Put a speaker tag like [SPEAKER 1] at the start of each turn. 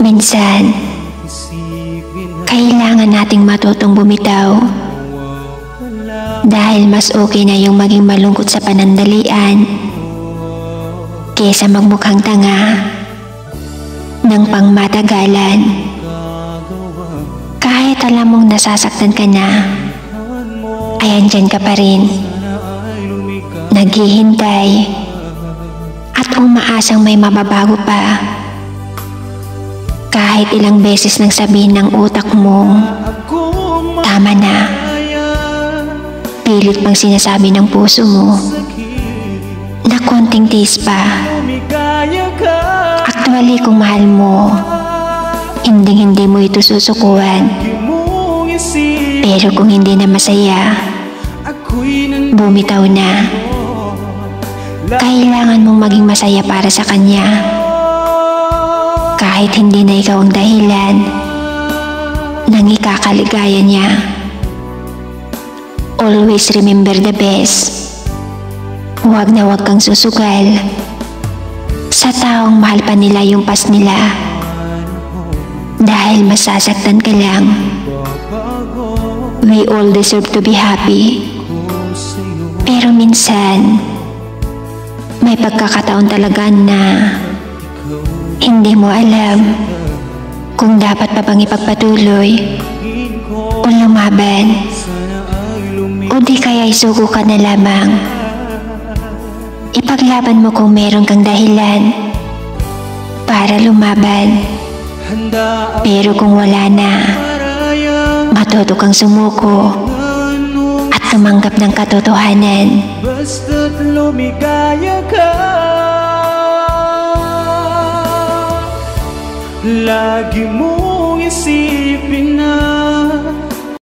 [SPEAKER 1] Minsan, kailangan nating matutong bumitaw. Dahil mas okay na yung maging malungkot sa panandalian kesa magmukhang tanga ng pangmatagalan. Kahit alam mong nasasaktan ka na, ay andyan ka pa rin, naghihintay at umaasang may mababago pa. Kahit ilang beses nang sabihin ng utak mong tama na, pilit pang sinasabi ng puso mo na konting tiis pa. Actually, kung mahal mo, hindi mo ito susukuan. Pero kung hindi na masaya, bumitaw na. Kailangan mong maging masaya para sa kanya. Kahit hindi na ikaw ang dahilan ng ikakaligaya niya. Always remember the best. Huwag na huwag kang susugal sa taong mahal pa nila yung past nila. Dahil masasaktan ka lang. We all deserve to be happy. Pero minsan, may pagkakataon talaga na hindi mo alam kung dapat pa bang ipagpatuloy o lumaban, o di kaya isuko ka na lamang. Ipaglaban mo kung meron kang dahilan para lumaban. Pero kung wala na, matuto kang sumuko at tumanggap ng katotohanan.
[SPEAKER 2] Basta't lumikaya ka, lagi mong isip